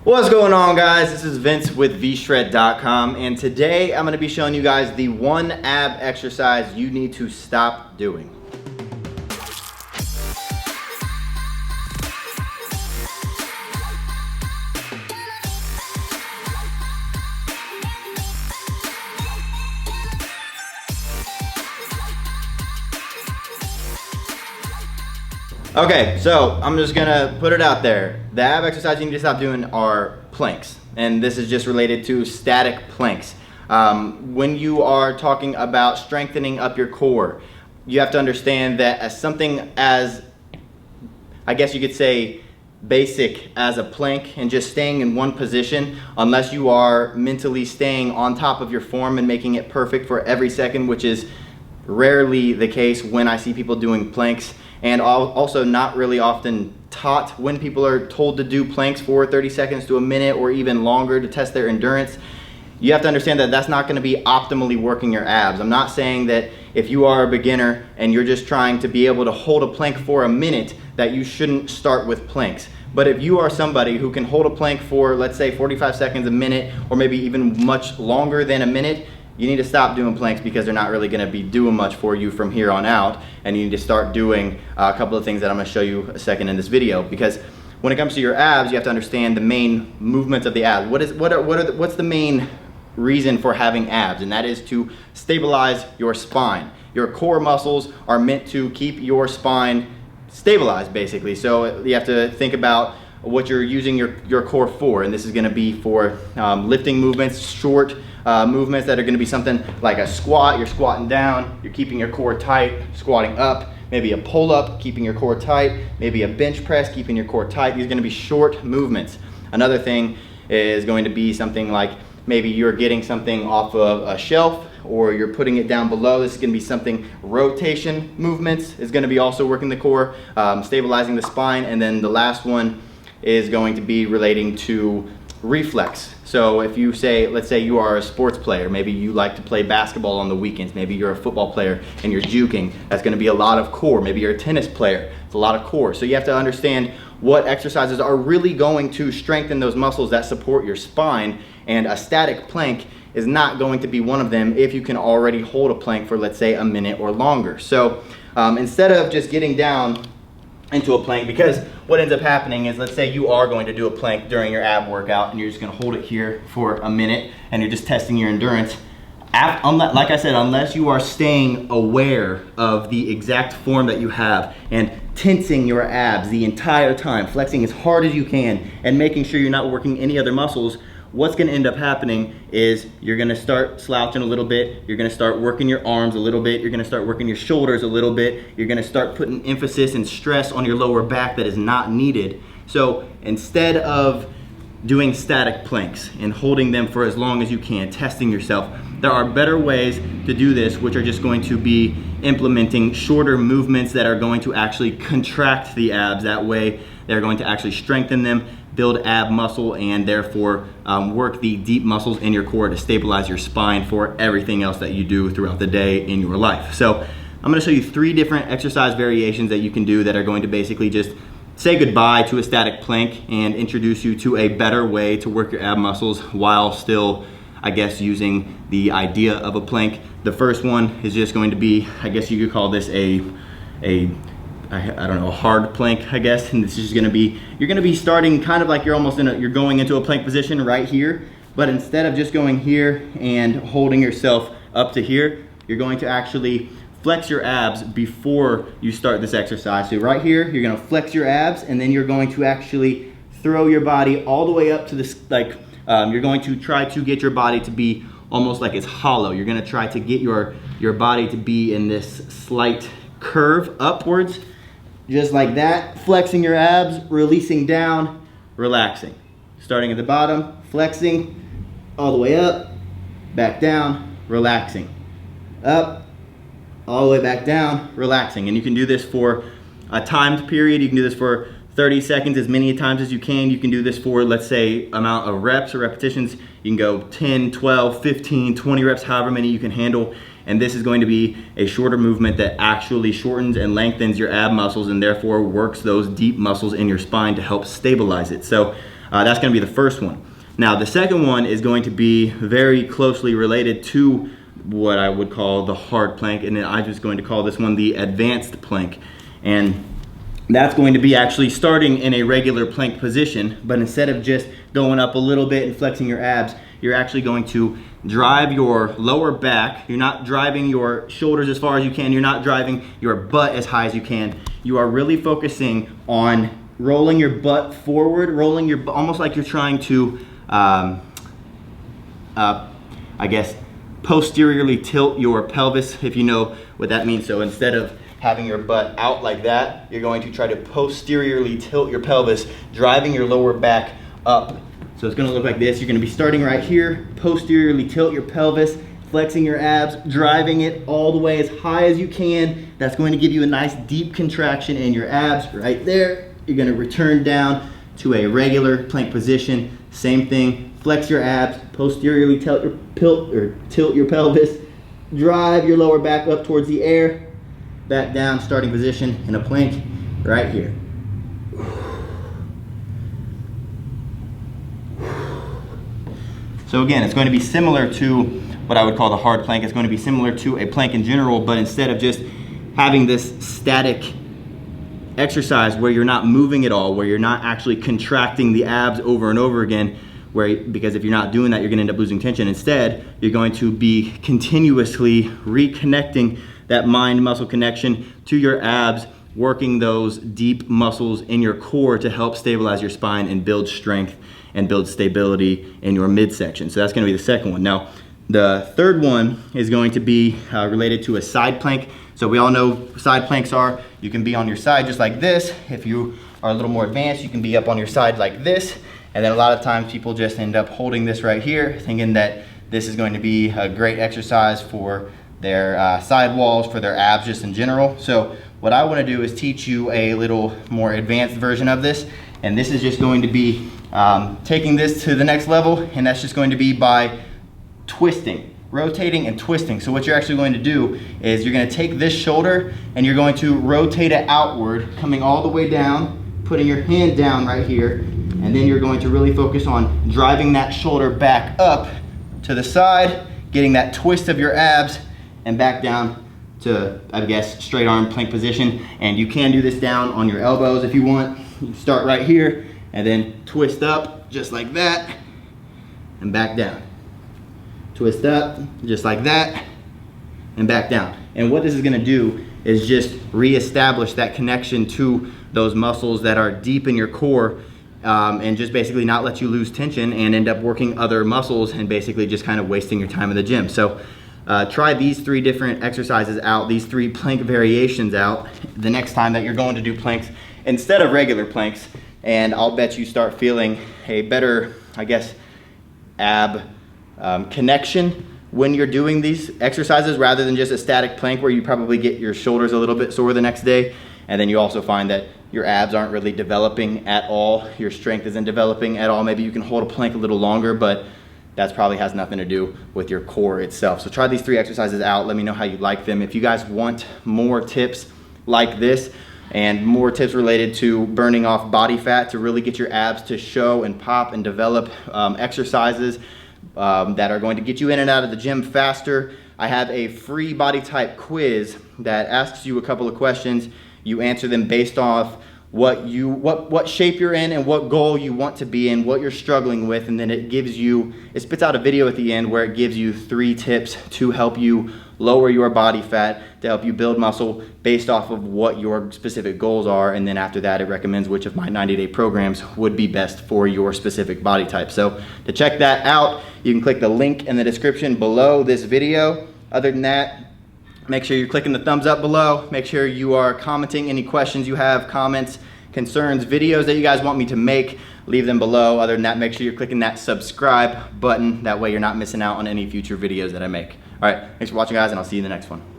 What's going on, guys? This is Vince with vshred.com, and today I'm going to be showing you guys the one ab exercise you need to stop doing. Okay, so I'm just gonna put it out there. The ab exercise you need to stop doing are planks, and this is just related to static planks. When you are talking about strengthening up your core, you have to understand that as something as, I guess you could say, basic as a plank and just staying in one position, unless you are mentally staying on top of your form and making it perfect for every second, which is rarely the case when I see people doing planks, and also not really often taught when people are told to do planks for 30 seconds to a minute or even longer to test their endurance. You have to understand that that's not going to be optimally working your abs. I'm not saying that if you are a beginner and you're just trying to be able to hold a plank for a minute that you shouldn't start with planks. But if you are somebody who can hold a plank for, let's say, 45 seconds, a minute, or maybe even much longer than a minute, you need to stop doing planks because they're not really going to be doing much for you from here on out, and you need to start doing a couple of things that I'm going to show you a second in this video. Because when it comes to your abs, you have to understand the main movements of the abs. What's the main reason for having abs? And that is to stabilize your spine. Your core muscles are meant to keep your spine stabilized, basically. So you have to think about what you're using your core for, and this is going to be for lifting movements, short movements that are going to be something like a squat. You're squatting down, you're keeping your core tight, squatting up, maybe a pull up, keeping your core tight, maybe a bench press, keeping your core tight. These are going to be short movements. Another thing is going to be something like maybe you're getting something off of a shelf or you're putting it down below. This is going to be something, rotation movements is going to be also working the core, stabilizing the spine. And then the last one is going to be relating to reflex. So if you say, let's say you are a sports player, maybe you like to play basketball on the weekends, maybe you're a football player and you're juking, that's going to be a lot of core. Maybe you're a tennis player, it's a lot of core. So you have to understand what exercises are really going to strengthen those muscles that support your spine, and a static plank is not going to be one of them if you can already hold a plank for, let's say, a minute or longer. So instead of just getting down into a plank, because what ends up happening is, let's say you are going to do a plank during your ab workout and you're just going to hold it here for a minute and you're just testing your endurance. Like I said, unless you are staying aware of the exact form that you have and tensing your abs the entire time, flexing as hard as you can and making sure you're not working any other muscles, what's going to end up happening is you're going to start slouching a little bit, you're going to start working your arms a little bit, you're going to start working your shoulders a little bit, you're going to start putting emphasis and stress on your lower back that is not needed. So instead of doing static planks and holding them for as long as you can, testing yourself, there are better ways to do this, which are just going to be implementing shorter movements that are going to actually contract the abs. That way they're going to actually strengthen them, build ab muscle, and therefore work the deep muscles in your core to stabilize your spine for everything else that you do throughout the day in your life. So I'm going to show you 3 different exercise variations that you can do that are going to basically just say goodbye to a static plank and introduce you to a better way to work your ab muscles while still, I guess, using the idea of a plank. The first one is just going to be, I guess you could call this a hard plank, I guess. And this is going to be, you're going to be starting kind of like you're going into a plank position right here, but instead of just going here and holding yourself up to here, you're going to actually flex your abs before you start this exercise. So right here, you're going to flex your abs, and then you're going to actually throw your body all the way up to this, you're going to try to get your body to be almost like it's hollow. You're going to try to get your body to be in this slight curve upwards, just like that, flexing your abs, releasing down, relaxing. Starting at the bottom, flexing, all the way up, back down, relaxing. Up, all the way back down, relaxing. And you can do this for a timed period. You can do this for 30 seconds, as many times as you can. You can do this for, let's say, amount of reps or repetitions. You can go 10, 12, 15, 20 reps, however many you can handle. And this is going to be a shorter movement that actually shortens and lengthens your ab muscles and therefore works those deep muscles in your spine to help stabilize it. So That's going to be the first one. Now the second one is going to be very closely related to what I would call the hard plank, and then I'm just going to call this one the advanced plank. And that's going to be actually starting in a regular plank position, but instead of just going up a little bit and flexing your abs, you're actually going to drive your lower back. You're not driving your shoulders as far as you can. You're not driving your butt as high as you can. You are really focusing on rolling your butt forward, rolling your almost like you're trying to, I guess, posteriorly tilt your pelvis, if you know what that means. So instead of having your butt out like that, you're going to try to posteriorly tilt your pelvis, driving your lower back up. So it's going to look like this. You're going to be starting right here, posteriorly tilt your pelvis, flexing your abs, driving it all the way as high as you can. That's going to give you a nice deep contraction in your abs right there. You're going to return down to a regular plank position. Same thing, flex your abs, posteriorly tilt your pelvis, drive your lower back up towards the air, back down, starting position in a plank right here. So again, it's going to be similar to what I would call the hard plank. It's going to be similar to a plank in general, but instead of just having this static exercise where you're not moving at all, where you're not actually contracting the abs over and over again, because if you're not doing that, you're going to end up losing tension. Instead, you're going to be continuously reconnecting that mind-muscle connection to your abs, working those deep muscles in your core to help stabilize your spine and build strength and build stability in your midsection. So that's going to be the second one. Now, the third one is going to be related to a side plank. So we all know side planks are, you can be on your side just like this. If you are a little more advanced, you can be up on your side like this. And then a lot of times people just end up holding this right here, thinking that this is going to be a great exercise for their side walls, for their abs just in general. So what I want to do is teach you a little more advanced version of this. And this is just going to be taking this to the next level, and that's just going to be by twisting, rotating and twisting. So what you're actually going to do is you're going to take this shoulder and you're going to rotate it outward, coming all the way down, putting your hand down right here, and then you're going to really focus on driving that shoulder back up to the side, getting that twist of your abs, and back down to, I guess, straight arm plank position. And you can do this down on your elbows if you want. You start right here and then twist up just like that and back down. Twist up just like that and back down. And what this is going to do is just reestablish that connection to those muscles that are deep in your core, and just basically not let you lose tension and end up working other muscles and basically just kind of wasting your time in the gym. So try these 3 different exercises out, these 3 plank variations out the next time that you're going to do planks instead of regular planks, and I'll bet you start feeling a better, I guess, ab connection when you're doing these exercises rather than just a static plank where you probably get your shoulders a little bit sore the next day, and then you also find that your abs aren't really developing at all, your strength isn't developing at all. Maybe you can hold a plank a little longer, but that probably has nothing to do with your core itself. So try these 3 exercises out. Let me know how you like them. If you guys want more tips like this and more tips related to burning off body fat to really get your abs to show and pop and develop exercises that are going to get you in and out of the gym faster, I have a free body type quiz that asks you a couple of questions. You answer them based off what shape you're in and what goal you want to be in, what you're struggling with, and then it spits out a video at the end where it gives you 3 tips to help you lower your body fat, to help you build muscle based off of what your specific goals are, and then after that it recommends which of my 90-day programs would be best for your specific body type. So to check that out, you can click the link in the description below this video. Other than that, make sure you're clicking the thumbs up below. Make sure you are commenting any questions you have, comments, concerns, videos that you guys want me to make. Leave them below. Other than that, make sure you're clicking that subscribe button. That way you're not missing out on any future videos that I make. All right, thanks for watching, guys, and I'll see you in the next one.